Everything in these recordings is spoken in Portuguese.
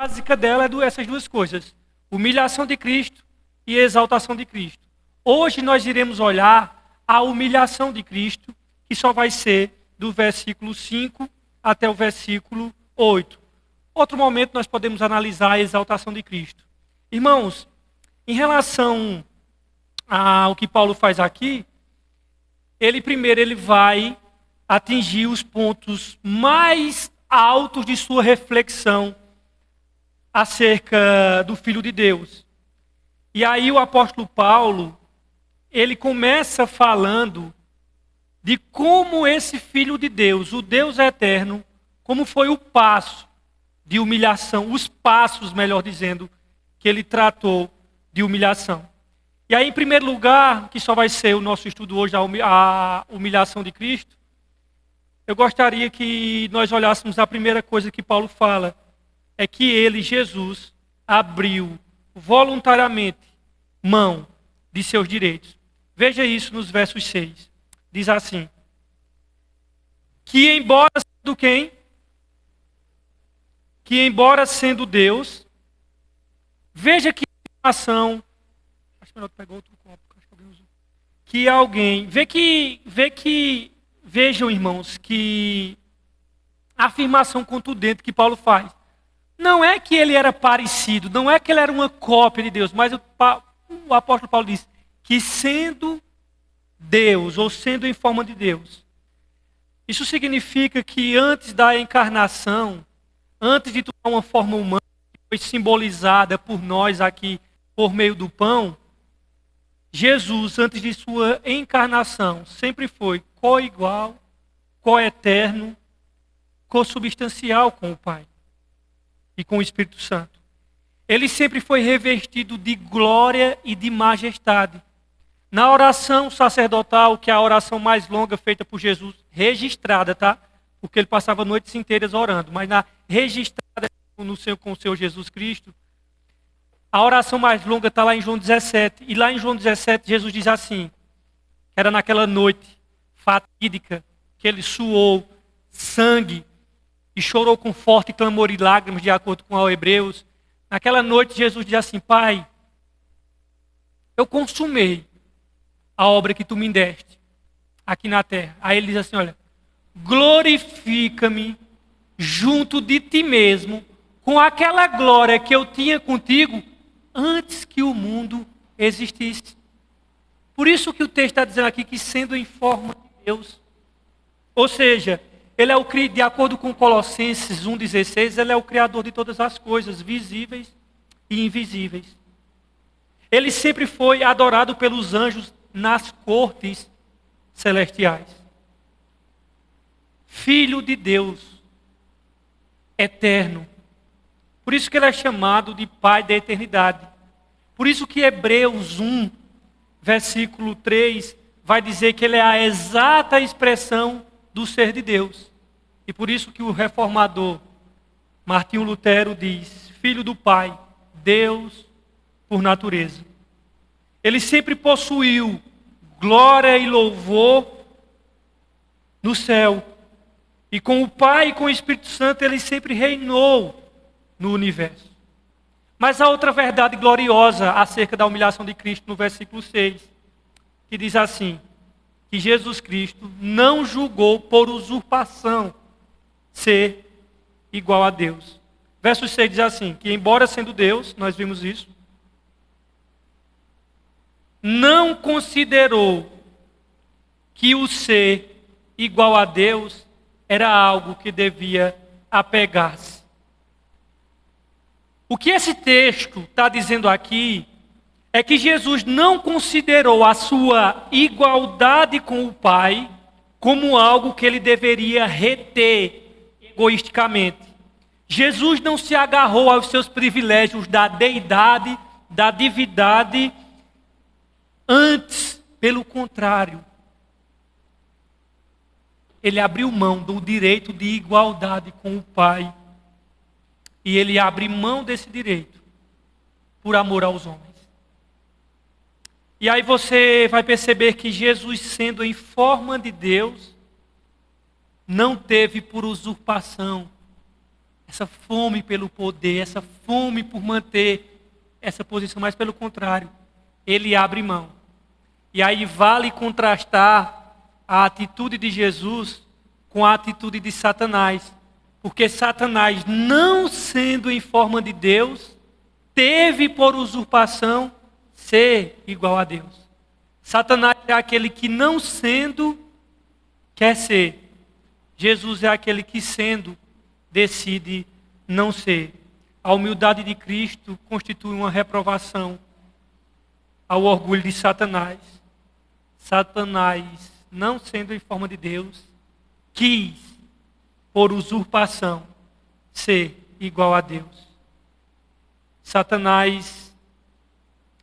básica dela é essas duas coisas: humilhação de Cristo e exaltação de Cristo. Hoje nós iremos olhar a humilhação de Cristo, que só vai ser do versículo 5 até o versículo 8. Outro momento nós podemos analisar a exaltação de Cristo. Irmãos, em relação ao que Paulo faz aqui, ele vai atingir os pontos mais altos de sua reflexão acerca do Filho de Deus. E aí o apóstolo Paulo, ele começa falando de como esse Filho de Deus, o Deus eterno, como foi o passo de humilhação, os passos, melhor dizendo, que ele tratou de humilhação. E aí, em primeiro lugar, que só vai ser o nosso estudo hoje, a humilhação de Cristo, eu gostaria que nós olhássemos a primeira coisa que Paulo fala, é que ele, Jesus, abriu voluntariamente mão de seus direitos. Veja isso nos versos 6. Diz assim: que embora sendo quem? Que embora sendo Deus, veja que afirmação. Acho melhor pegar outro copo, acho que alguém usou. Que alguém. Vejam, irmãos, que a afirmação contundente que Paulo faz. Não é que ele era parecido, não é que ele era uma cópia de Deus, mas o apóstolo Paulo diz que sendo Deus, ou sendo em forma de Deus. Isso significa que antes da encarnação, antes de tomar uma forma humana, que foi simbolizada por nós aqui por meio do pão, Jesus, antes de sua encarnação, sempre foi coigual, coeterno, consubstancial com o Pai e com o Espírito Santo. Ele sempre foi revestido de glória e de majestade. Na oração sacerdotal, que é a oração mais longa feita por Jesus, registrada, tá? Porque ele passava noites inteiras orando, mas na registrada com o Senhor Jesus Cristo, a oração mais longa está lá em João 17. E lá em João 17, Jesus diz assim, era naquela noite fatídica, que ele suou sangue e chorou com forte clamor e lágrimas, de acordo com os Hebreus. Naquela noite, Jesus diz assim: Pai, eu consumei a obra que tu me deste aqui na terra. Aí ele diz assim, olha, glorifica-me junto de ti mesmo, com aquela glória que eu tinha contigo antes que o mundo existisse. Por isso que o texto está dizendo aqui que sendo em forma de Deus. Ou seja, ele é de acordo com Colossenses 1,16, ele é o Criador de todas as coisas, visíveis e invisíveis. Ele sempre foi adorado pelos anjos nas cortes celestiais. Filho de Deus, eterno. Por isso que ele é chamado de Pai da eternidade. Por isso que Hebreus 1, versículo 3, vai dizer que ele é a exata expressão do ser de Deus. E por isso que o reformador Martinho Lutero diz, Filho do Pai, Deus por natureza. Ele sempre possuiu glória e louvor no céu. E com o Pai e com o Espírito Santo ele sempre reinou no universo. Mas há outra verdade gloriosa acerca da humilhação de Cristo no versículo 6, que diz assim, que Jesus Cristo não julgou por usurpação ser igual a Deus. Verso 6 diz assim, que embora sendo Deus, nós vimos isso, não considerou que o ser igual a Deus era algo que devia apegar-se. O que esse texto está dizendo aqui é que Jesus não considerou a sua igualdade com o Pai como algo que ele deveria reter egoisticamente. Jesus não se agarrou aos seus privilégios da deidade, da divindade, antes, pelo contrário, ele abriu mão do direito de igualdade com o Pai. E ele abre mão desse direito por amor aos homens. E aí você vai perceber que Jesus, sendo em forma de Deus, não teve por usurpação essa fome pelo poder, essa fome por manter essa posição, mas pelo contrário, ele abre mão. E aí vale contrastar a atitude de Jesus com a atitude de Satanás. Porque Satanás, não sendo em forma de Deus, teve por usurpação ser igual a Deus. Satanás é aquele que não sendo, quer ser. Jesus é aquele que sendo, decide não ser. A humildade de Cristo constitui uma reprovação ao orgulho de Satanás. Satanás, não sendo em forma de Deus, quis, por usurpação, ser igual a Deus. Satanás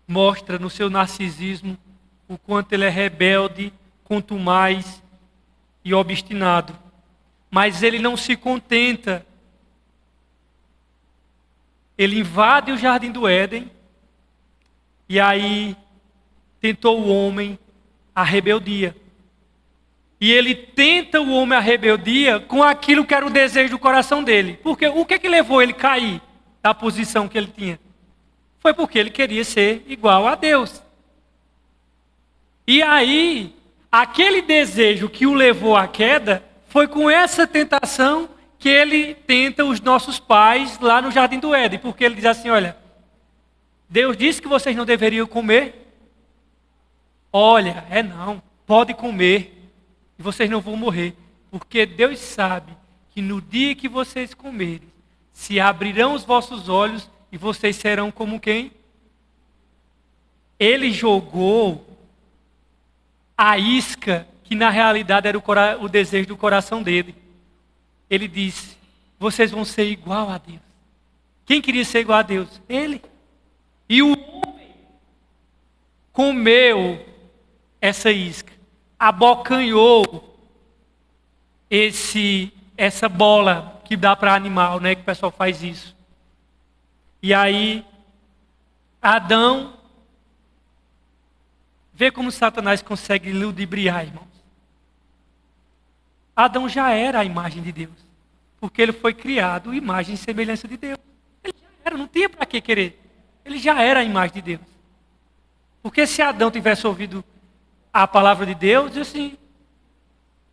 mostra no seu narcisismo o quanto ele é rebelde, contumaz e obstinado. Mas ele não se contenta. Ele invade o jardim do Éden e aí tentou o homem a rebeldia. E ele tenta o homem a rebeldia com aquilo que era o desejo do coração dele. Porque o que levou ele a cair da posição que ele tinha? Foi porque ele queria ser igual a Deus. E aí, aquele desejo que o levou à queda, foi com essa tentação que ele tenta os nossos pais lá no Jardim do Éden. Porque ele diz assim, olha, Deus disse que vocês não deveriam comer. Olha, não, pode comer e vocês não vão morrer. Porque Deus sabe que no dia que vocês comerem, se abrirão os vossos olhos e vocês serão como quem? Ele jogou a isca que na realidade era o desejo do coração dele. Ele disse, vocês vão ser igual a Deus. Quem queria ser igual a Deus? Ele. E o homem comeu essa isca, abocanhou essa bola que dá para animal, né? Que o pessoal faz isso. E aí, Adão, vê como Satanás consegue ludibriar, irmãos. Adão já era a imagem de Deus, porque ele foi criado imagem e semelhança de Deus. Ele já era, não tinha para que querer. Ele já era a imagem de Deus. Porque se Adão tivesse ouvido a palavra de Deus, dizia assim,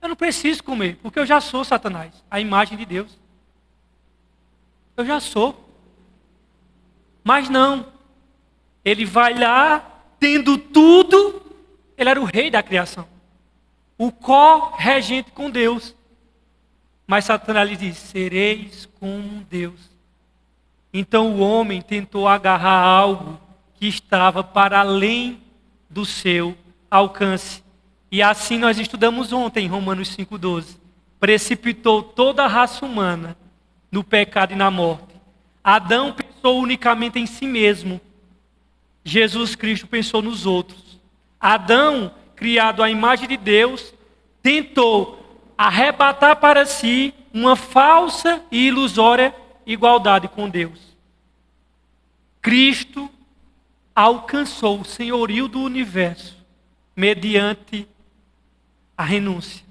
eu não preciso comer, porque eu já sou Satanás, a imagem de Deus. Eu já sou. Mas não. Ele vai lá, tendo tudo, ele era o rei da criação. O co-regente com Deus. Mas Satanás lhe diz, sereis como Deus. Então o homem tentou agarrar algo que estava para além do seu alcance. E assim nós estudamos ontem em Romanos 5,12. Precipitou toda a raça humana no pecado e na morte. Adão pensou unicamente em si mesmo. Jesus Cristo pensou nos outros. Adão, criado à imagem de Deus, tentou arrebatar para si uma falsa e ilusória igualdade com Deus. Cristo alcançou o senhorio do universo mediante a renúncia.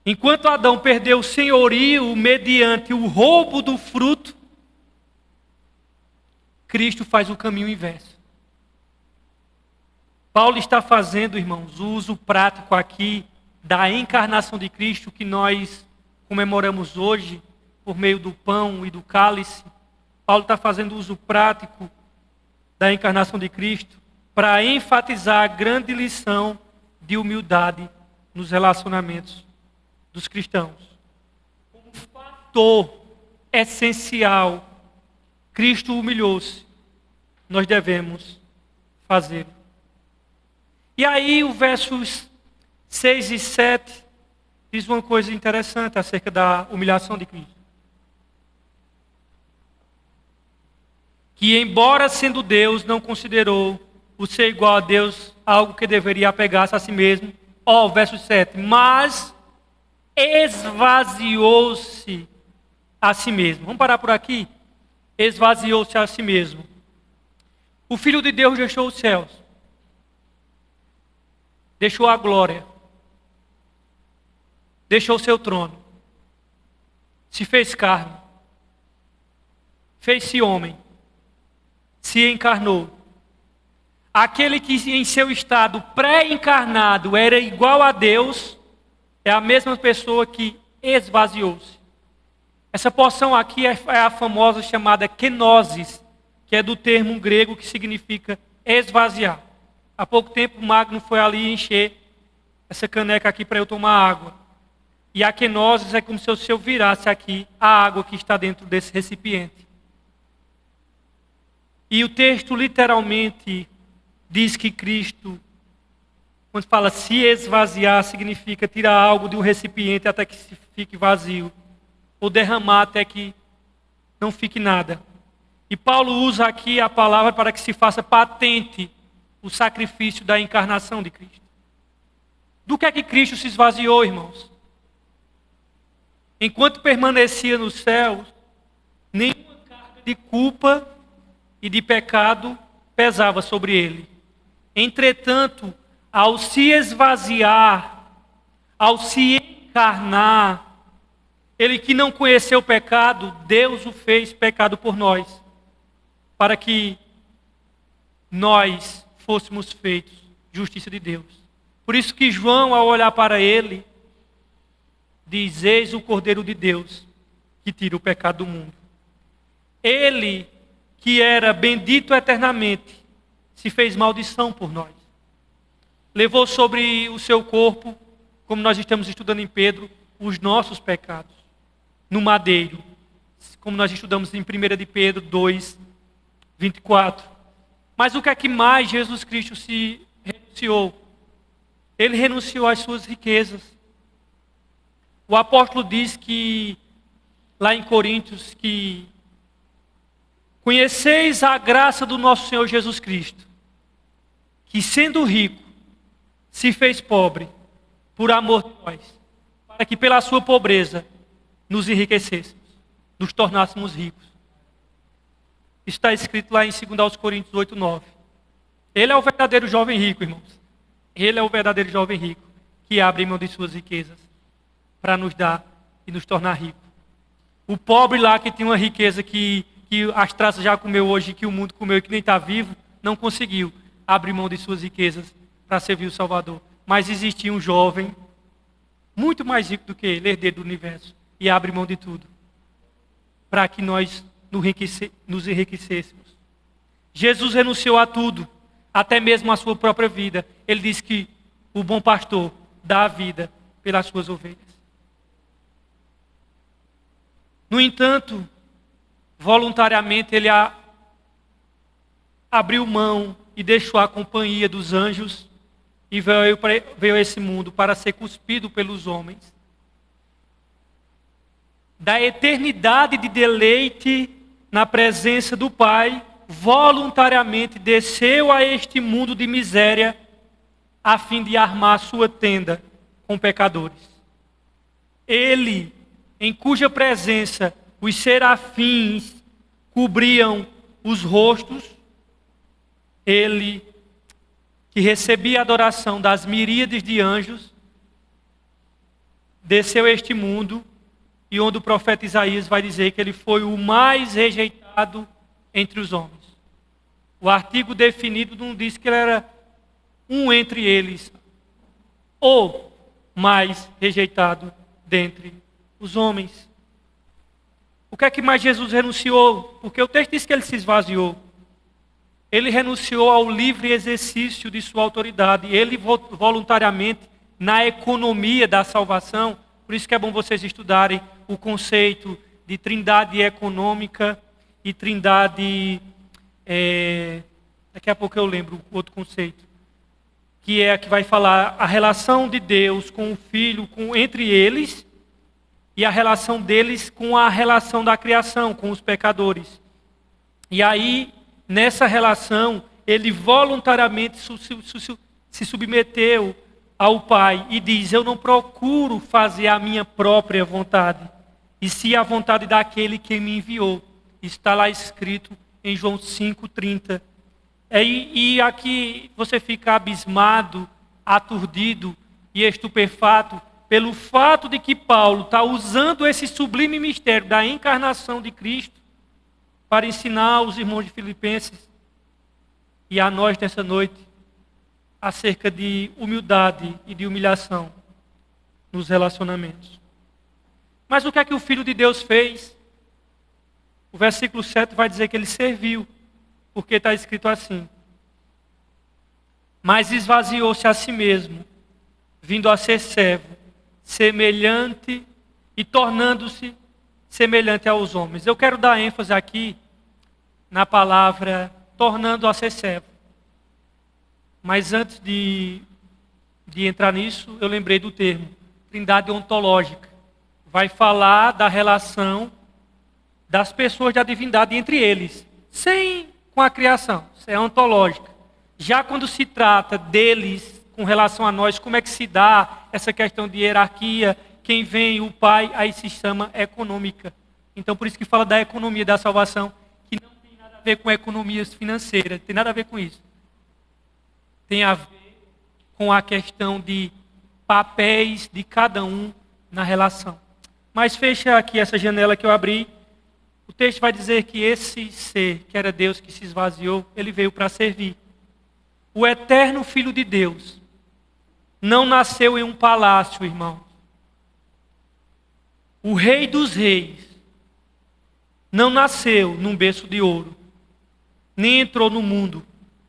Enquanto Adão perdeu o senhorio mediante o roubo do fruto, Cristo faz o caminho inverso. Paulo está fazendo, irmãos, o uso prático aqui da encarnação de Cristo que nós comemoramos hoje por meio do pão e do cálice. Paulo está fazendo o uso prático da encarnação de Cristo para enfatizar a grande lição de humildade nos relacionamentos dos cristãos. Como fator essencial, Cristo humilhou-se. Nós devemos fazer. E aí o versos 6 e 7 diz uma coisa interessante acerca da humilhação de Cristo. Que embora sendo Deus, não considerou o ser igual a Deus algo que deveria apegar-se a si mesmo. Verso 7. Mas esvaziou-se a si mesmo. Vamos parar por aqui? Esvaziou-se a si mesmo. O Filho de Deus deixou os céus. Deixou a glória. Deixou o seu trono. Se fez carne. fez-se homem, se encarnou. Aquele que em seu estado pré-encarnado era igual a Deus, é a mesma pessoa que esvaziou-se. Essa porção aqui é a famosa chamada kenosis, que é do termo grego que significa esvaziar. Há pouco tempo o Magno foi ali encher essa caneca aqui para eu tomar água. E a kenosis é como se eu virasse aqui a água que está dentro desse recipiente. E o texto literalmente diz que Cristo, quando fala se esvaziar, significa tirar algo de um recipiente até que se fique vazio, ou derramar até que não fique nada. E Paulo usa aqui a palavra para que se faça patente o sacrifício da encarnação de Cristo. Do que é que Cristo se esvaziou, irmãos? Enquanto permanecia nos céus, nenhuma carga de culpa e de pecado pesava sobre ele. Entretanto, ao se esvaziar, ao se encarnar, ele que não conheceu o pecado, Deus o fez pecado por nós, para que nós fôssemos feitos justiça de Deus. Por isso que João, ao olhar para ele, diz: eis o Cordeiro de Deus, que tira o pecado do mundo. Ele, que era bendito eternamente, se fez maldição por nós. Levou sobre o seu corpo, como nós estamos estudando em Pedro, os nossos pecados, no madeiro, como nós estudamos em 1 de Pedro 2, 24. Mas o que é que mais Jesus Cristo se renunciou? Ele renunciou às suas riquezas. O apóstolo diz que, lá em Coríntios, que conheceis a graça do nosso Senhor Jesus Cristo, que sendo rico, se fez pobre, por amor de nós, para que pela sua pobreza nos enriquecêssemos, nos tornássemos ricos. Está escrito lá em 2 Coríntios 8, 9. Ele é o verdadeiro jovem rico, irmãos. Ele é o verdadeiro jovem rico, que abre mão de suas riquezas para nos dar e nos tornar ricos. O pobre lá que tinha uma riqueza que as traças já comeu hoje, que o mundo comeu e que nem está vivo, não conseguiu abrir mão de suas riquezas para servir o Salvador. Mas existia um jovem, muito mais rico do que ele, herdeiro do universo, e abre mão de tudo, para que nós nos enriquecêssemos. Jesus renunciou a tudo, até mesmo a sua própria vida. Ele disse que o bom pastor dá a vida pelas suas ovelhas. No entanto, voluntariamente ele abriu mão e deixou a companhia dos anjos e veio a esse mundo para ser cuspido pelos homens. Da eternidade de deleite na presença do Pai, voluntariamente desceu a este mundo de miséria a fim de armar sua tenda com pecadores. Ele, em cuja presença os serafins cobriam os rostos, ele, que recebia a adoração das miríades de anjos, desceu a este mundo, e onde o profeta Isaías vai dizer que ele foi o mais rejeitado entre os homens. O artigo definido não diz que ele era um entre eles, ou mais rejeitado dentre os homens. O que é que mais Jesus renunciou? Porque o texto diz que ele se esvaziou. Ele renunciou ao livre exercício de sua autoridade. Ele voluntariamente, na economia da salvação, por isso que é bom vocês estudarem o conceito de trindade econômica e trindade... daqui a pouco eu lembro outro conceito. Que é a que vai falar a relação de Deus com o Filho, entre eles, e a relação deles com a relação da criação, com os pecadores. E aí, nessa relação, ele voluntariamente se submeteu ao Pai e diz: eu não procuro fazer a minha própria vontade, e sim a vontade daquele que me enviou. Está lá escrito em João 5,30. E aqui você fica abismado, aturdido e estupefato pelo fato de que Paulo está usando esse sublime mistério da encarnação de Cristo para ensinar os irmãos de Filipenses e a nós nessa noite acerca de humildade e de humilhação nos relacionamentos. Mas o que é que o Filho de Deus fez? O versículo 7 vai dizer que ele serviu, porque está escrito assim: mas esvaziou-se a si mesmo, vindo a ser servo, semelhante e tornando-se semelhante aos homens. Eu quero dar ênfase aqui na palavra tornando a ser servo. Mas antes de entrar nisso, eu lembrei do termo trindade ontológica. Vai falar da relação das pessoas da divindade entre eles, sem com a criação. Isso é ontológica. Já quando se trata deles com relação a nós, como é que se dá essa questão de hierarquia, quem vem, o Pai, aí se chama econômica. Então por isso que fala da economia da salvação, que não tem nada a ver com economias financeiras, tem nada a ver com isso. Tem a ver com a questão de papéis de cada um na relação. Mas fecha aqui essa janela que eu abri. O texto vai dizer que esse ser, que era Deus que se esvaziou, ele veio para servir. O eterno Filho de Deus não nasceu em um palácio, irmão. O Rei dos Reis não nasceu num berço de ouro, nem entrou no mundo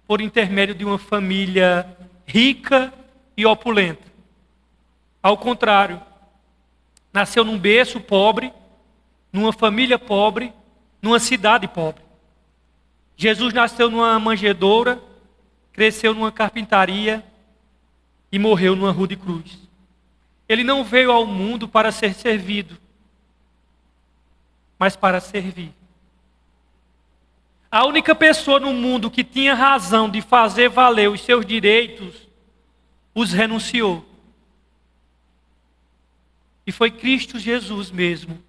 por intermédio de uma família rica e opulenta. Ao contrário, nasceu num berço pobre, numa família pobre, numa cidade pobre. Jesus nasceu numa manjedoura, cresceu numa carpintaria e morreu numa rude cruz. Ele não veio ao mundo para ser servido, mas para servir. A única pessoa no mundo que tinha razão de fazer valer os seus direitos, os renunciou. E foi Cristo Jesus mesmo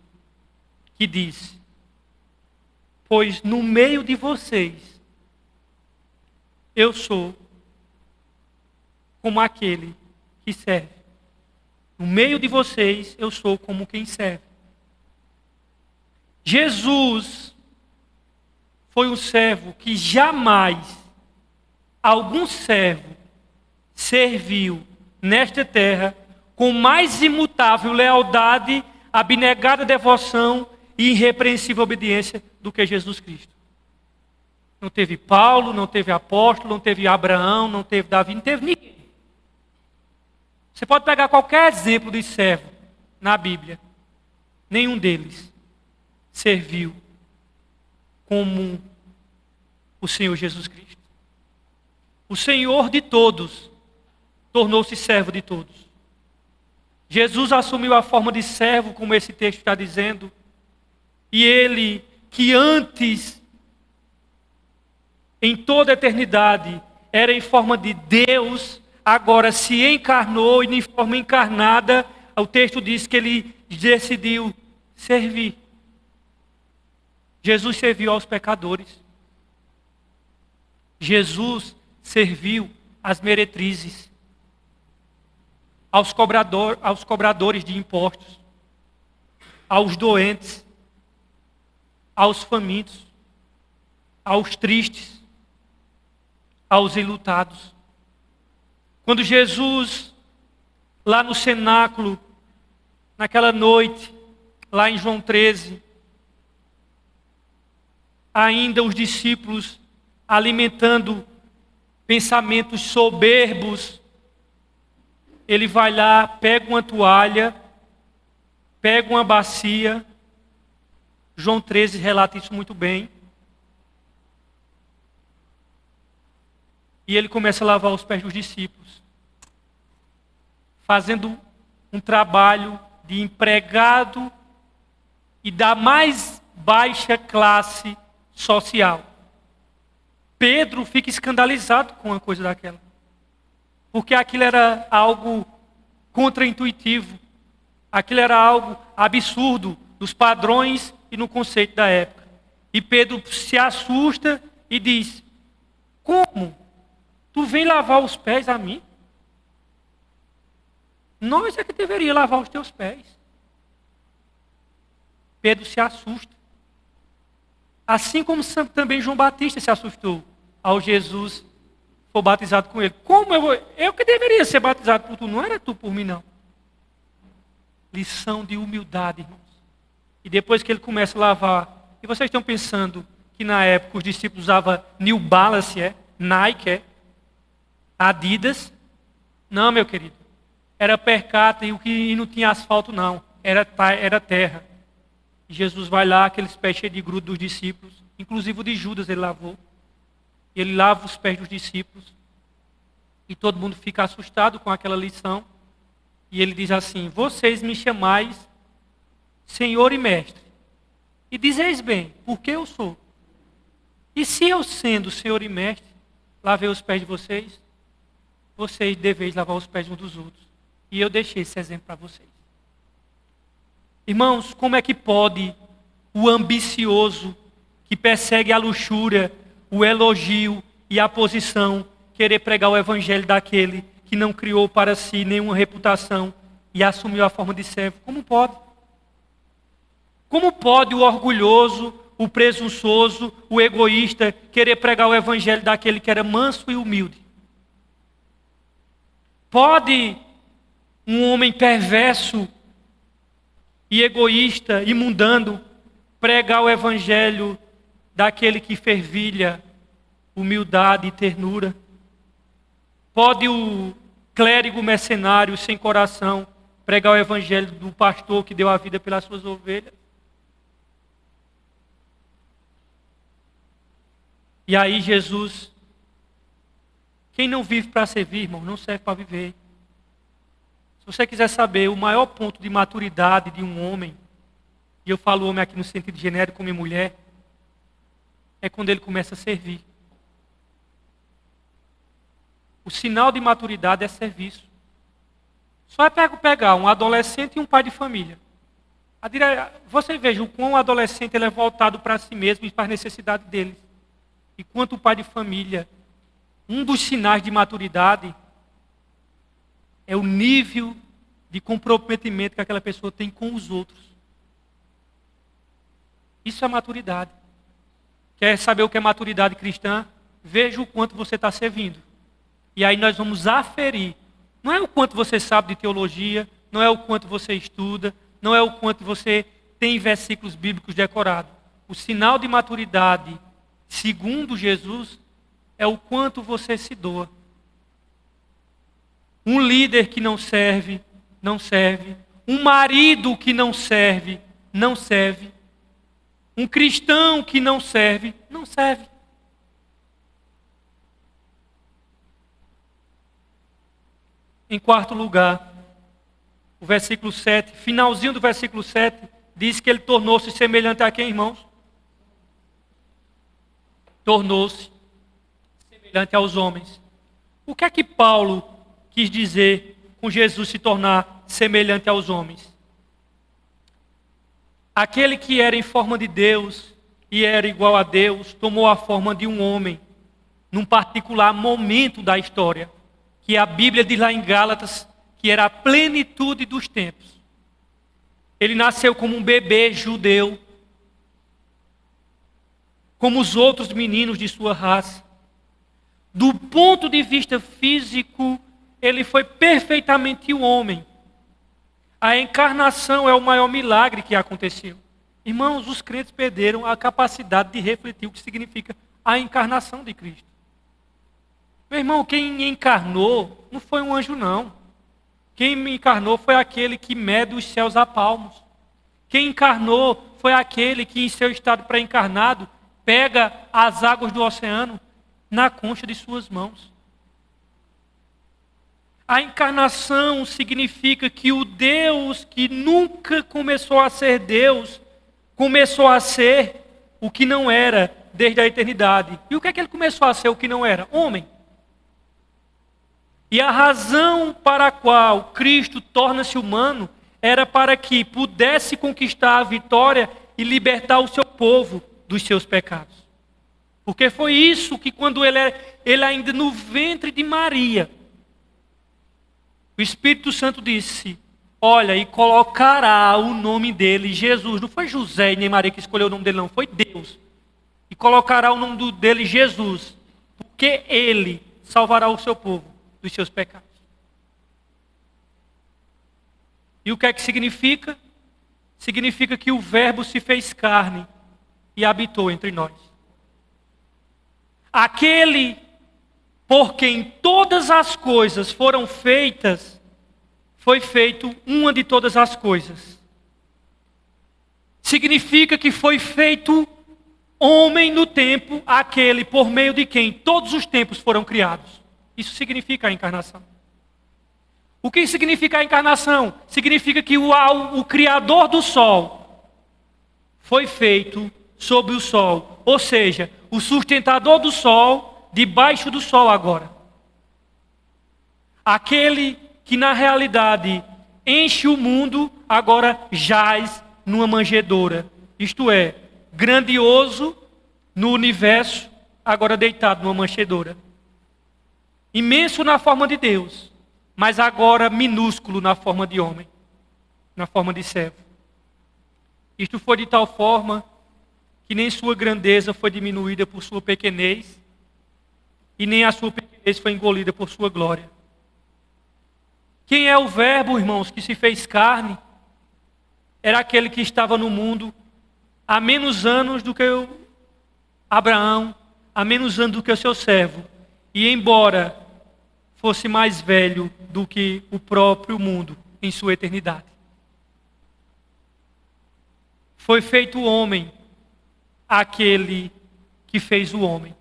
que disse: pois no meio de vocês, eu sou como aquele que serve. No meio de vocês, eu sou como quem serve. Jesus foi um servo que jamais algum servo serviu nesta terra com mais imutável lealdade, abnegada devoção e irrepreensível obediência do que Jesus Cristo. Não teve Paulo, não teve apóstolo, não teve Abraão, não teve Davi, não teve ninguém. Você pode pegar qualquer exemplo de servo na Bíblia. Nenhum deles serviu como o Senhor Jesus Cristo. O Senhor de todos tornou-se servo de todos. Jesus assumiu a forma de servo, como esse texto está dizendo, e ele, que antes, em toda a eternidade, era em forma de Deus, agora se encarnou e em forma encarnada, o texto diz que ele decidiu servir. Jesus serviu aos pecadores. Jesus serviu às meretrizes, aos cobradores de impostos, aos doentes, aos famintos, aos tristes, aos enlutados. Quando Jesus, lá no cenáculo, naquela noite, lá em João 13, ainda os discípulos alimentando pensamentos soberbos, ele vai lá, pega uma toalha, pega uma bacia. João 13 relata isso muito bem. E ele começa a lavar os pés dos discípulos, fazendo um trabalho de empregado e da mais baixa classe social. Pedro fica escandalizado com uma coisa daquela, porque aquilo era algo contraintuitivo, aquilo era algo absurdo nos padrões e no conceito da época. E Pedro se assusta e diz: como? Tu vem lavar os pés a mim? Nós é que deveria lavar os teus pés. Pedro se assusta. Assim como também João Batista se assustou ao Jesus for batizado com ele. Como eu que deveria ser batizado por tu, não era tu por mim não. Lição de humildade, irmãos. E depois que ele começa a lavar, e vocês estão pensando que na época os discípulos usavam New Balance, Nike, Adidas? Não, meu querido. Era percata e não tinha asfalto não, era terra. E Jesus vai lá, aqueles pés cheios de grudo dos discípulos, inclusive o de Judas ele lavou. Ele lava os pés dos discípulos. E todo mundo fica assustado com aquela lição. E ele diz assim: vocês me chamais Senhor e Mestre. E dizeis bem, porque eu sou. E se eu sendo Senhor e Mestre, lavei os pés de vocês, vocês deveis lavar os pés uns dos outros. E eu deixei esse exemplo para vocês. Irmãos, como é que pode o ambicioso que persegue a luxúria, o elogio e a posição querer pregar o evangelho daquele que não criou para si nenhuma reputação e assumiu a forma de servo? Como pode? Como pode o orgulhoso, o presunçoso, o egoísta querer pregar o evangelho daquele que era manso e humilde? Pode um homem perverso e egoísta e mundano pregar o evangelho daquele que fervilha humildade e ternura? Pode o clérigo mercenário sem coração pregar o evangelho do pastor que deu a vida pelas suas ovelhas? E aí Jesus, quem não vive para servir, irmão, não serve para viver. Se você quiser saber o maior ponto de maturidade de um homem, e eu falo homem aqui no sentido genérico como mulher, é quando ele começa a servir. O sinal de maturidade é serviço. Só é pegar um adolescente e um pai de família. Você veja o quão o adolescente ele é voltado para si mesmo e para as necessidades dele. E quanto o pai de família, um dos sinais de maturidade é o nível de comprometimento que aquela pessoa tem com os outros. Isso é maturidade. Quer saber o que é maturidade cristã? Veja o quanto você está servindo. E aí nós vamos aferir. Não é o quanto você sabe de teologia, não é o quanto você estuda, não é o quanto você tem versículos bíblicos decorados. O sinal de maturidade, segundo Jesus, é o quanto você se doa. Um líder que não serve, não serve. Um marido que não serve, não serve. Um cristão que não serve, não serve. Em quarto lugar, o versículo 7, finalzinho do versículo 7, diz que ele tornou-se semelhante a quem, irmãos? Tornou-se semelhante aos homens. O que é que Paulo quis dizer com Jesus se tornar semelhante aos homens? Aquele que era em forma de Deus e era igual a Deus, tomou a forma de um homem, num particular momento da história, que a Bíblia diz lá em Gálatas, que era a plenitude dos tempos. Ele nasceu como um bebê judeu, como os outros meninos de sua raça. Do ponto de vista físico, ele foi perfeitamente um homem. A encarnação é o maior milagre que aconteceu. Irmãos, os crentes perderam a capacidade de refletir o que significa a encarnação de Cristo. Meu irmão, quem encarnou não foi um anjo, não. Quem me encarnou foi aquele que mede os céus a palmos. Quem encarnou foi aquele que, em seu estado pré-encarnado, pega as águas do oceano na concha de suas mãos. A encarnação significa que o Deus que nunca começou a ser Deus, começou a ser o que não era desde a eternidade. E o que é que ele começou a ser o que não era? Homem. E a razão para a qual Cristo torna-se humano era para que pudesse conquistar a vitória e libertar o seu povo dos seus pecados. Porque foi isso que quando ele ainda no ventre de Maria, o Espírito Santo disse, olha, e colocará o nome dele, Jesus. Não foi José e nem Maria que escolheu o nome dele, não. Foi Deus. e colocará o nome dele Jesus, porque ele salvará o seu povo dos seus pecados. E o que é que significa? Significa que o Verbo se fez carne e habitou entre nós. Aquele por quem todas as coisas foram feitas, foi feito uma de todas as coisas. Significa que foi feito homem no tempo, aquele por meio de quem todos os tempos foram criados. Isso significa a encarnação. O que significa a encarnação? Significa que o Criador do Sol foi feito sob o Sol. Ou seja, o sustentador do Sol, debaixo do Sol agora. Aquele que na realidade enche o mundo, agora jaz numa manjedoura. Isto é, grandioso no universo, agora deitado numa manjedoura. Imenso na forma de Deus, mas agora minúsculo na forma de homem, na forma de servo. Isto foi de tal forma que nem sua grandeza foi diminuída por sua pequenez, e nem a sua pequenez foi engolida por sua glória. Quem é o Verbo, irmãos, que se fez carne? Era aquele que estava no mundo há menos anos do que Abraão, há menos anos do que o seu servo. E embora fosse mais velho do que o próprio mundo em sua eternidade. Foi feito o homem, aquele que fez o homem.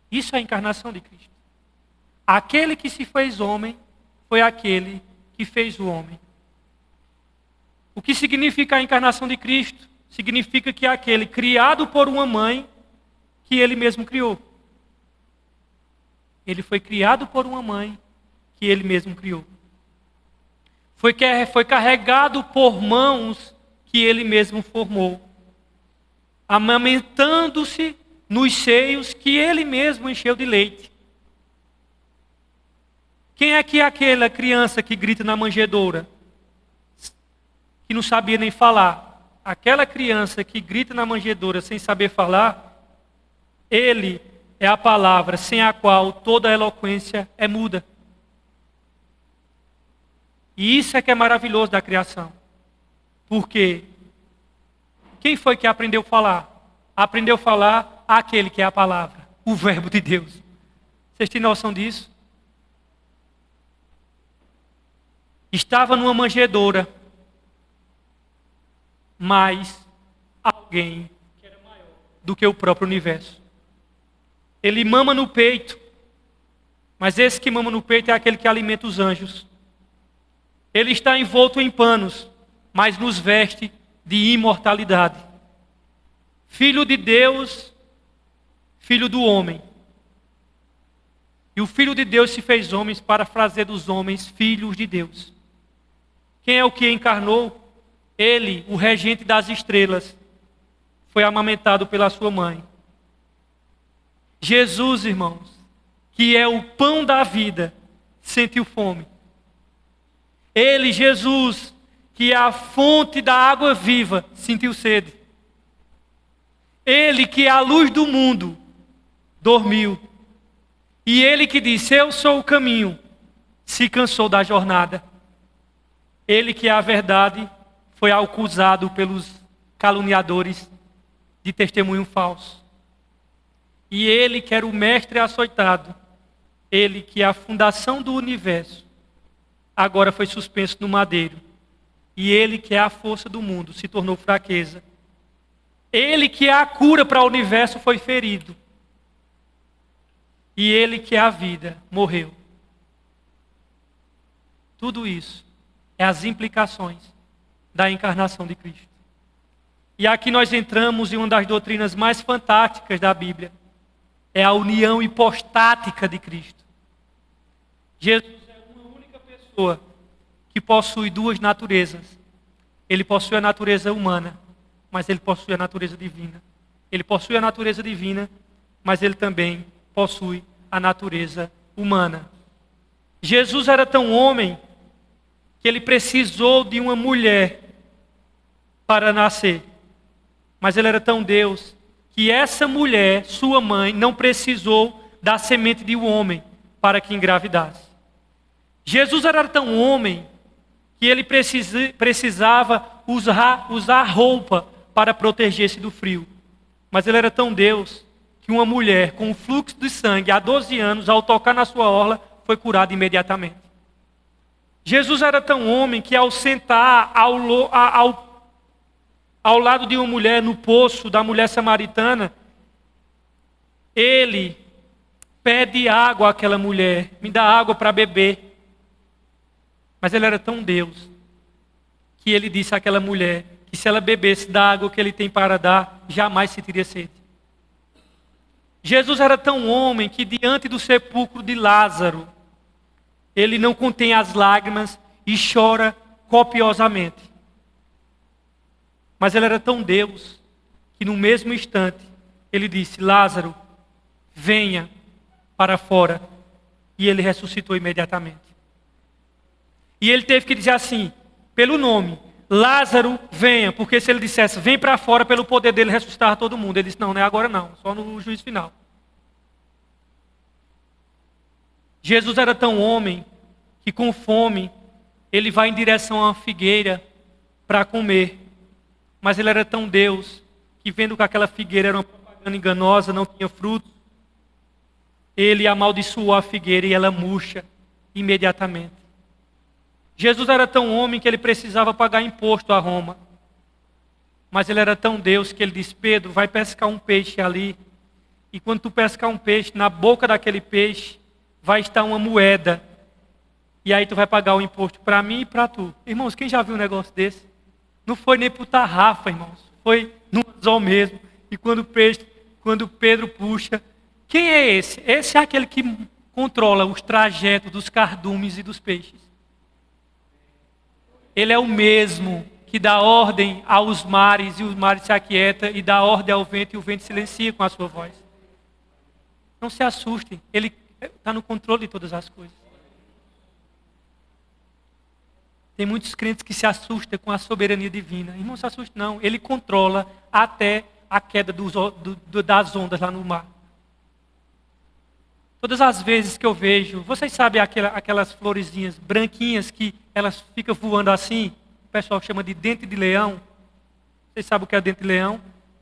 Isso é a encarnação de Cristo. Aquele que se fez homem foi aquele que fez o homem. O que significa a encarnação de Cristo? Significa que é aquele criado por uma mãe que ele mesmo criou. Ele foi criado por uma mãe que ele mesmo criou. Foi carregado por mãos que ele mesmo formou. Amamentando-se nos seios que ele mesmo encheu de leite. Quem é que é aquela criança que grita na manjedoura? Que não sabia nem falar. Aquela criança que grita na manjedoura sem saber falar, ele é a palavra sem a qual toda a eloquência é muda. E isso é que é maravilhoso da criação. Porque quem foi que aprendeu a falar? Aprendeu a falar aquele que é a palavra, o Verbo de Deus. Vocês têm noção disso? Estava numa manjedoura, mas alguém que era maior do que o próprio universo. Ele mama no peito, mas esse que mama no peito é aquele que alimenta os anjos. Ele está envolto em panos, mas nos veste de imortalidade. Filho de Deus, filho do homem. E o Filho de Deus se fez homem para fazer dos homens filhos de Deus. Quem é o que encarnou? Ele, o regente das estrelas, foi amamentado pela sua mãe. Jesus, irmãos, que é o pão da vida, sentiu fome. Ele, Jesus, que é a fonte da água viva, sentiu sede. Ele, que é a luz do mundo, dormiu. E ele que disse, eu sou o caminho, se cansou da jornada. Ele que é a verdade, foi acusado pelos caluniadores de testemunho falso. E ele que era o mestre açoitado, ele que é a fundação do universo, agora foi suspenso no madeiro. E ele que é a força do mundo, se tornou fraqueza. Ele que é a cura para o universo foi ferido. E ele que é a vida, morreu. Tudo isso é as implicações da encarnação de Cristo. E aqui nós entramos em uma das doutrinas mais fantásticas da Bíblia. É a união hipostática de Cristo. Jesus é uma única pessoa que possui duas naturezas. Ele possui a natureza humana, mas ele possui a natureza divina. Ele possui a natureza divina, mas ele também possui a natureza humana. Jesus era tão homem que ele precisou de uma mulher para nascer. Mas ele era tão Deus que essa mulher, sua mãe, não precisou da semente de um homem para que engravidasse. Jesus era tão homem que ele precisava usar roupa para proteger-se do frio. Mas ele era tão Deus que uma mulher com um fluxo de sangue há 12 anos, ao tocar na sua orla, foi curada imediatamente. Jesus era tão homem que ao sentar ao lado de uma mulher no poço da mulher samaritana, ele pede água àquela mulher, me dá água para beber. Mas ele era tão Deus que ele disse àquela mulher que se ela bebesse da água que ele tem para dar, jamais sentiria sede. Jesus era tão homem que diante do sepulcro de Lázaro, ele não contém as lágrimas e chora copiosamente. Mas ele era tão Deus que no mesmo instante ele disse: Lázaro, venha para fora. E ele ressuscitou imediatamente. E ele teve que dizer assim, pelo nome: Lázaro, venha. Porque se ele dissesse, vem para fora, pelo poder dele ressuscitar todo mundo. Ele disse, não é agora não, só no juízo final. Jesus era tão homem que com fome ele vai em direção a uma figueira para comer. Mas ele era tão Deus que, vendo que aquela figueira era uma propaganda enganosa, não tinha frutos, ele amaldiçoou a figueira e ela murcha imediatamente. Jesus era tão homem que ele precisava pagar imposto a Roma. Mas ele era tão Deus que ele disse, Pedro, vai pescar um peixe ali. E quando tu pescar um peixe, na boca daquele peixe vai estar uma moeda. E aí tu vai pagar o imposto para mim e para tu. Irmãos, quem já viu um negócio desse? Não foi nem para o tarrafa, irmãos. Foi no anzol mesmo. E quando Pedro puxa, quem é esse? Esse é aquele que controla os trajetos dos cardumes e dos peixes. Ele é o mesmo que dá ordem aos mares e os mares se aquietam, e dá ordem ao vento e o vento silencia com a sua voz. Não se assustem, ele está no controle de todas as coisas. Tem muitos crentes que se assustam com a soberania divina. E não se assustem não, ele controla até a queda das ondas lá no mar. Todas as vezes que eu vejo, vocês sabem aquelas florezinhas branquinhas que elas ficam voando assim? O pessoal chama de dente de leão. Vocês sabem o que é dente de leão?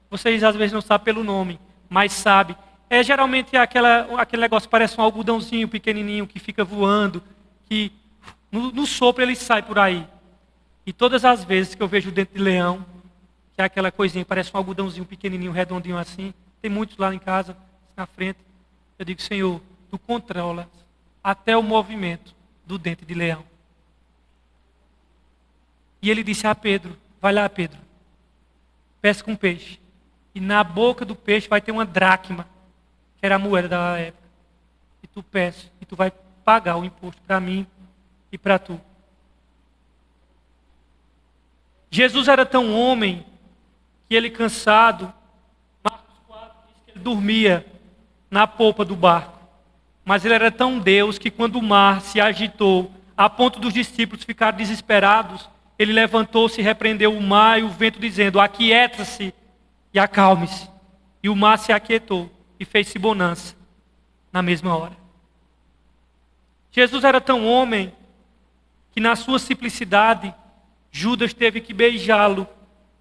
Vocês às vezes não sabem pelo nome, mas sabem. É geralmente aquele negócio que parece um algodãozinho pequenininho que fica voando, que no sopro ele sai por aí. E todas as vezes que eu vejo o dente de leão, que é aquela coisinha, parece um algodãozinho pequenininho, redondinho assim, tem muitos lá em casa, na frente, eu digo, Senhor, tu controla até o movimento do dente de leão. E ele disse a Pedro, vai lá Pedro, pesca um peixe. E na boca do peixe vai ter uma dracma, que era a moeda da época. E tu pesca, e tu vai pagar o imposto para mim e para tu. Jesus era tão homem que ele cansado, Marcos 4 diz que ele dormia na polpa do barco. Mas ele era tão Deus que quando o mar se agitou, a ponto dos discípulos ficarem desesperados, ele levantou-se e repreendeu o mar e o vento, dizendo, aquieta-se e acalme-se. E o mar se aquietou e fez-se bonança na mesma hora. Jesus era tão homem que na sua simplicidade, Judas teve que beijá-lo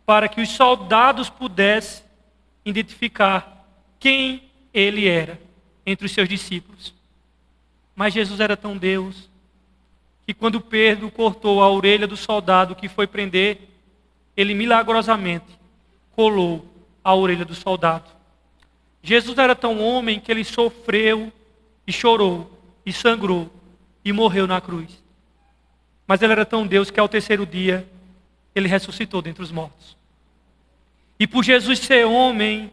para que os soldados pudessem identificar quem ele era entre os seus discípulos. Mas Jesus era tão Deus que quando Pedro cortou a orelha do soldado que foi prender, ele milagrosamente colou a orelha do soldado. Jesus era tão homem que ele sofreu e chorou e sangrou e morreu na cruz. Mas ele era tão Deus que ao terceiro dia ele ressuscitou dentre os mortos. E por Jesus ser homem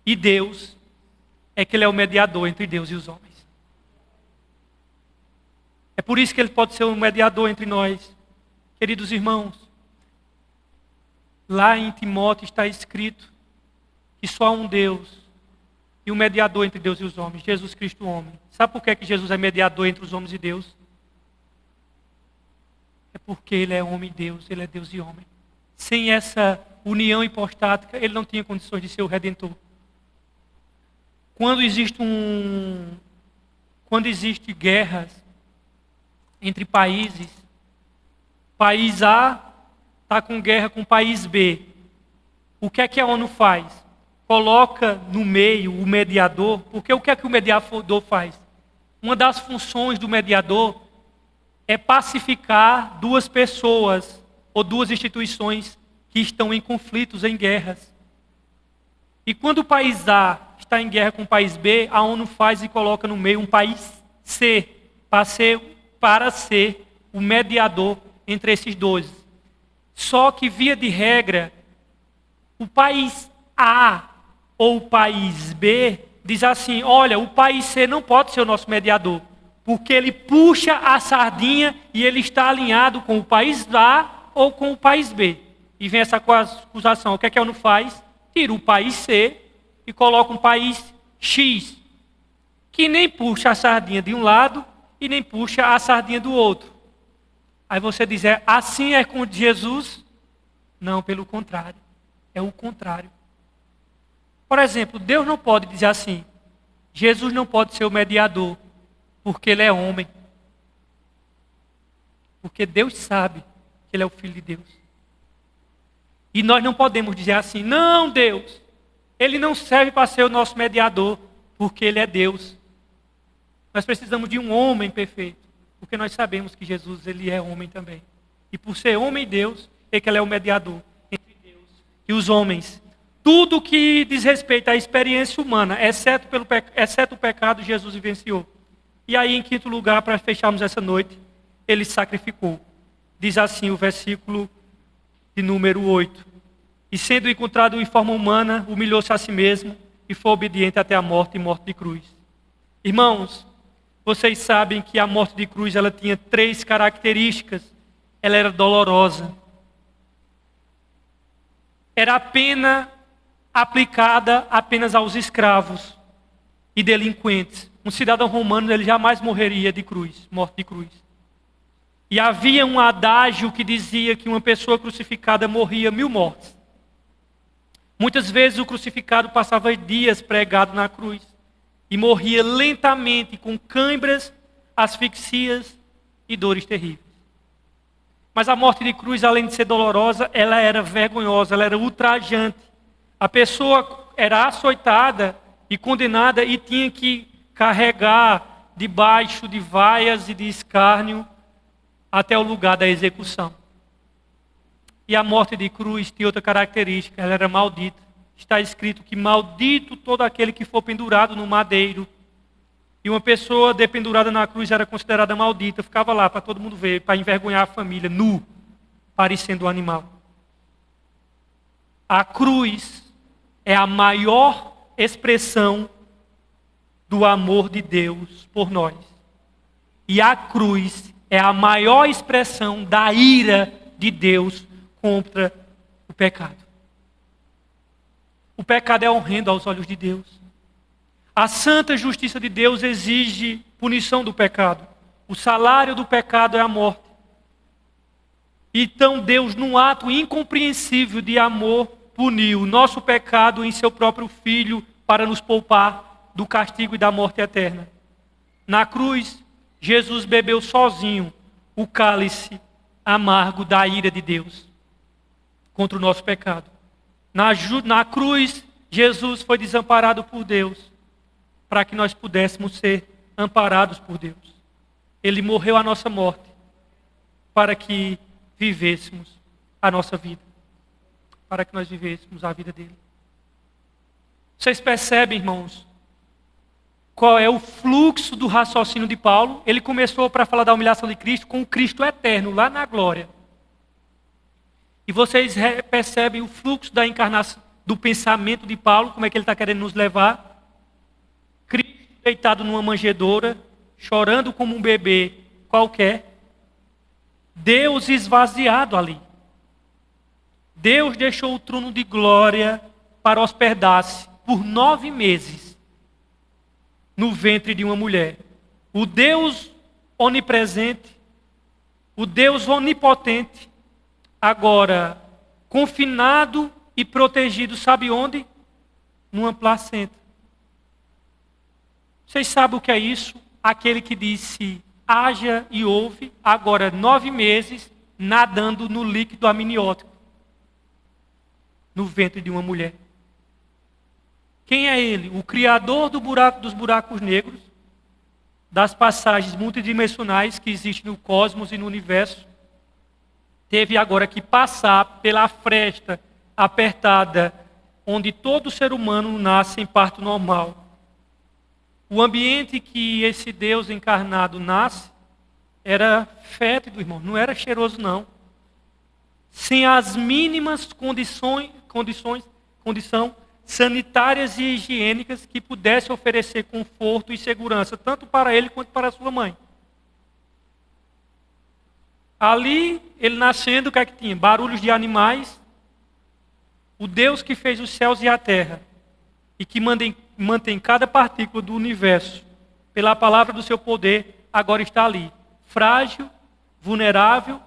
e Deus, é que ele é o mediador entre Deus e os homens. É por isso que ele pode ser um mediador entre nós. Queridos irmãos, lá em Timóteo está escrito que só há um Deus e um mediador entre Deus e os homens, Jesus Cristo homem. Sabe por que Jesus é mediador entre os homens e Deus? É porque ele é homem e Deus, ele é Deus e homem. Sem essa união hipostática, ele não tinha condições de ser o Redentor. Quando existe guerras entre países, país A está com guerra com o país B. O que é que a ONU faz? Coloca no meio o mediador, porque o que é que o mediador faz? Uma das funções do mediador é pacificar duas pessoas ou duas instituições que estão em conflitos, em guerras. E quando o país A está em guerra com o país B, a ONU faz e coloca no meio um país C, para ser o mediador entre esses dois. Só que, via de regra, o país A ou o país B diz assim: olha, o país C não pode ser o nosso mediador, porque ele puxa a sardinha e ele está alinhado com o país A ou com o país B. E vem essa acusação. O que é que a ONU faz? Tira o país C e coloca um país X, que nem puxa a sardinha de um lado e nem puxa a sardinha do outro. Aí você diz, assim é com Jesus? Não, pelo contrário. É o contrário. Por exemplo, Deus não pode dizer assim: Jesus não pode ser o mediador, porque ele é homem. Porque Deus sabe que ele é o Filho de Deus. E nós não podemos dizer assim: não, Deus, ele não serve para ser o nosso mediador, porque ele é Deus. Nós precisamos de um homem perfeito, porque nós sabemos que Jesus, ele é homem também. E por ser homem e Deus, é que ele é o mediador entre Deus e os homens. Tudo que diz respeito à experiência humana, exceto o pecado, Jesus vivenciou. E aí, em quinto lugar, para fecharmos essa noite, ele sacrificou. Diz assim o versículo de número 8. E sendo encontrado em forma humana, humilhou-se a si mesmo e foi obediente até a morte e morte de cruz. Irmãos, vocês sabem que a morte de cruz ela tinha 3 características. Ela era dolorosa. Era a pena aplicada apenas aos escravos e delinquentes. Um cidadão romano ele jamais morreria de cruz, morte de cruz. E havia um adágio que dizia que uma pessoa crucificada morria 1000 mortes. Muitas vezes o crucificado passava dias pregado na cruz e morria lentamente com câimbras, asfixias e dores terríveis. Mas a morte de cruz, além de ser dolorosa, ela era vergonhosa, ela era ultrajante. A pessoa era açoitada e condenada e tinha que carregar debaixo de vaias e de escárnio até o lugar da execução. E a morte de cruz tinha outra característica, ela era maldita. Está escrito que maldito todo aquele que for pendurado no madeiro. E uma pessoa dependurada na cruz era considerada maldita, ficava lá para todo mundo ver, para envergonhar a família, nu, parecendo um animal. A cruz é a maior expressão do amor de Deus por nós. E a cruz é a maior expressão da ira de Deus contra o pecado. O pecado é horrendo aos olhos de Deus. A santa justiça de Deus exige punição do pecado. O salário do pecado é a morte. Então Deus, num ato incompreensível de amor, puniu o nosso pecado em seu próprio Filho para nos poupar do castigo e da morte eterna. Na cruz, Jesus bebeu sozinho o cálice amargo da ira de Deus contra o nosso pecado. Na cruz, Jesus foi desamparado por Deus para que nós pudéssemos ser amparados por Deus. Ele morreu a nossa morte para que vivêssemos a nossa vida, para que nós vivêssemos a vida dele. Vocês percebem, irmãos, qual é o fluxo do raciocínio de Paulo? Ele começou para falar da humilhação de Cristo com o Cristo eterno, lá na glória. E vocês percebem o fluxo da encarnação, do pensamento de Paulo, como é que ele está querendo nos levar? Cristo deitado numa manjedoura, chorando como um bebê qualquer. Deus esvaziado ali. Deus deixou o trono de glória para hospedar-se por 9 meses no ventre de uma mulher. O Deus onipresente, o Deus onipotente, agora confinado e protegido, sabe onde? Numa placenta. Vocês sabem o que é isso? Aquele que disse, haja e houve, agora 9 meses, nadando no líquido amniótico, no ventre de uma mulher. Quem é ele? O criador dos buracos negros, das passagens multidimensionais que existem no cosmos e no universo, teve agora que passar pela fresta apertada, onde todo ser humano nasce em parto normal. O ambiente que esse Deus encarnado nasce era fétido, irmão, não era cheiroso, não. Sem as mínimas condições sanitárias e higiênicas que pudesse oferecer conforto e segurança, tanto para ele quanto para a sua mãe. Ali, ele nascendo, o que é que tinha? Barulhos de animais. O Deus que fez os céus e a terra e que mantém cada partícula do universo pela palavra do seu poder, agora está ali, frágil, vulnerável,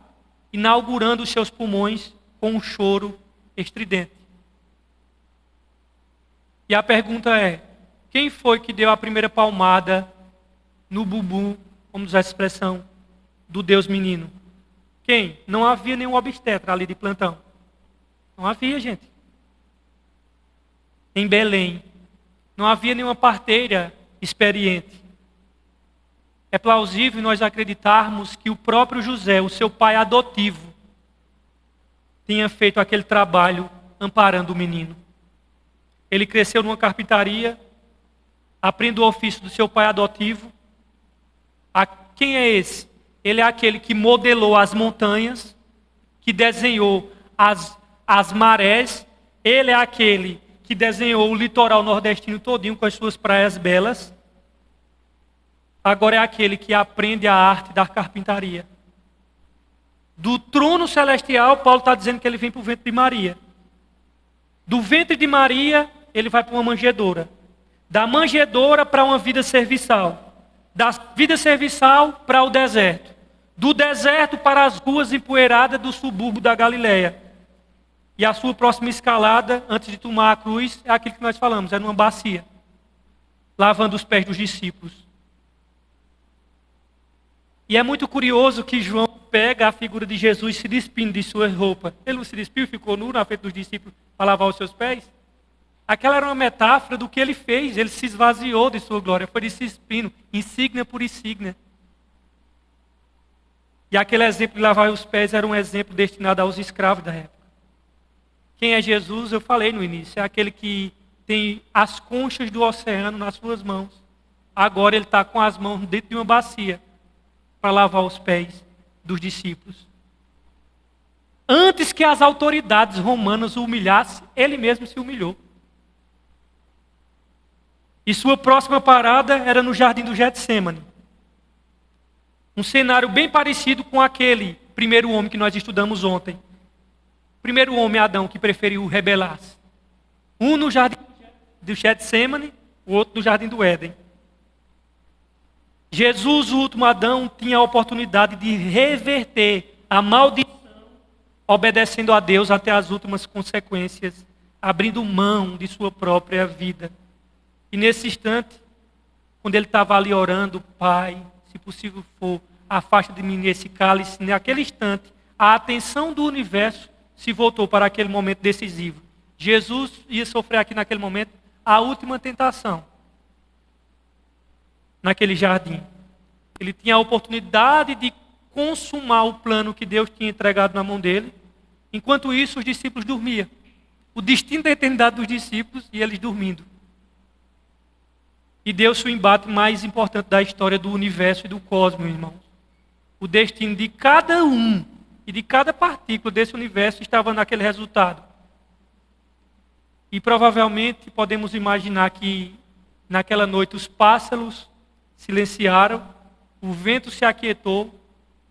inaugurando os seus pulmões com um choro estridente. E a pergunta é, quem foi que deu a primeira palmada no bumbum, vamos usar essa expressão, do Deus menino? Quem? Não havia nenhum obstetra ali de plantão. Não havia, gente. Em Belém, não havia nenhuma parteira experiente. É plausível nós acreditarmos que o próprio José, o seu pai adotivo, tinha feito aquele trabalho amparando o menino. Ele cresceu numa carpintaria, aprende o ofício do seu pai adotivo. Quem é esse? Ele é aquele que modelou as montanhas, que desenhou as marés. Ele é aquele que desenhou o litoral nordestino todinho com as suas praias belas. Agora é aquele que aprende a arte da carpintaria. Do trono celestial, Paulo está dizendo que ele vem para o ventre de Maria. Do ventre de Maria, ele vai para uma manjedoura. Da manjedoura para uma vida serviçal. Da vida serviçal para o deserto. Do deserto para as ruas empoeiradas do subúrbio da Galileia. E a sua próxima escalada, antes de tomar a cruz, é aquilo que nós falamos, é numa bacia. Lavando os pés dos discípulos. E é muito curioso que João pega a figura de Jesus se despindo de sua roupa. Ele não se despiu e ficou nu na frente dos discípulos para lavar os seus pés? Aquela era uma metáfora do que ele fez. Ele se esvaziou de sua glória. Foi se despindo, insígnia por insígnia. E aquele exemplo de lavar os pés era um exemplo destinado aos escravos da época. Quem é Jesus? Eu falei no início. É aquele que tem as conchas do oceano nas suas mãos. Agora ele está com as mãos dentro de uma bacia para lavar os pés dos discípulos. Antes que as autoridades romanas o humilhassem, ele mesmo se humilhou. E sua próxima parada era no jardim do Getsêmani. Um cenário bem parecido com aquele primeiro homem que nós estudamos ontem. O primeiro homem, Adão, que preferiu rebelar-se. Um no jardim do Getsêmani, o outro no jardim do Éden. Jesus, o último Adão, tinha a oportunidade de reverter a maldição, obedecendo a Deus até as últimas consequências, abrindo mão de sua própria vida. E nesse instante, quando ele estava ali orando, Pai, se possível for, afasta de mim esse cálice, naquele instante, a atenção do universo se voltou para aquele momento decisivo. Jesus ia sofrer aqui naquele momento a última tentação. Naquele jardim. Ele tinha a oportunidade de consumar o plano que Deus tinha entregado na mão dele. Enquanto isso, os discípulos dormiam. O destino da eternidade dos discípulos e eles dormindo. E deu-se o embate mais importante da história do universo e do cosmos, irmãos. O destino de cada um e de cada partícula desse universo estava naquele resultado. E provavelmente podemos imaginar que naquela noite os pássaros silenciaram, o vento se aquietou,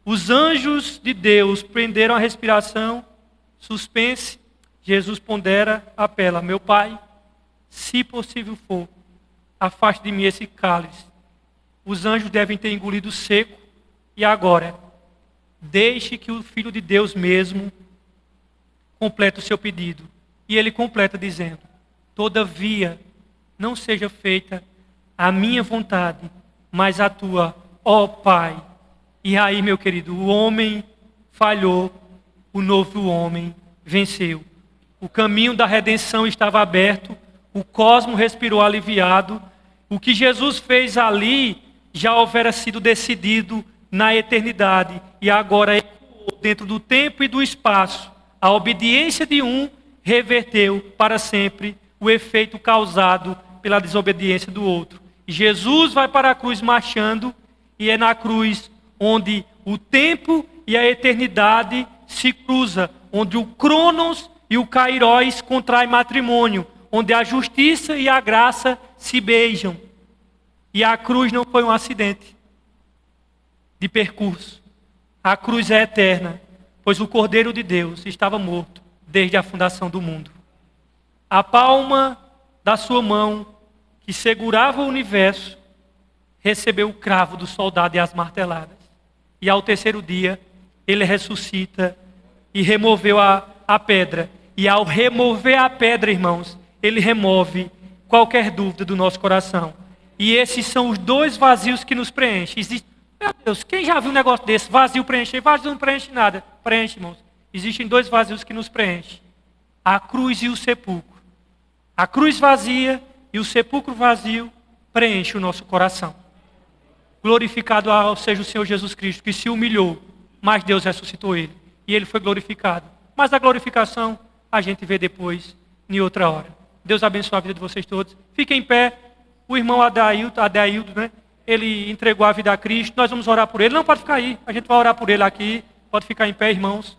os anjos de Deus prenderam a respiração, suspense, Jesus pondera, apela, meu Pai, se possível for, afaste de mim esse cálice. Os anjos devem ter engolido seco, e agora, deixe que o Filho de Deus mesmo completa o seu pedido. E ele completa dizendo: todavia, não seja feita a minha vontade, mas a tua, ó Pai. E aí, meu querido, o homem falhou, o novo homem venceu. O caminho da redenção estava aberto, o cosmos respirou aliviado. O que Jesus fez ali já houvera sido decidido na eternidade e agora ecoou dentro do tempo e do espaço. A obediência de um reverteu para sempre o efeito causado pela desobediência do outro. E Jesus vai para a cruz marchando, e é na cruz onde o tempo e a eternidade se cruzam, onde o Cronos e o Kairos contraem matrimônio, onde a justiça e a graça se beijam. E a cruz não foi um acidente de percurso. A cruz é eterna, pois o Cordeiro de Deus estava morto desde a fundação do mundo. A palma da sua mão, que segurava o universo, recebeu o cravo do soldado e as marteladas. E ao terceiro dia, ele ressuscita e removeu a pedra. E ao remover a pedra, irmãos, ele remove qualquer dúvida do nosso coração. E esses são os dois vazios que nos preenchem. Meu Deus, quem já viu um negócio desse? Vazio preencher, vazio não preenche nada. Preenche, irmãos. Existem dois vazios que nos preenchem: a cruz e o sepulcro. A cruz vazia e o sepulcro vazio preenche o nosso coração. Glorificado seja o Senhor Jesus Cristo, que se humilhou, mas Deus ressuscitou ele. E ele foi glorificado. Mas a glorificação a gente vê depois, em outra hora. Deus abençoe a vida de vocês todos. Fiquem em pé. O irmão Adaildo, né? Ele entregou a vida a Cristo. Nós vamos orar por ele. Não, pode ficar aí. A gente vai orar por ele aqui. Pode ficar em pé, irmãos.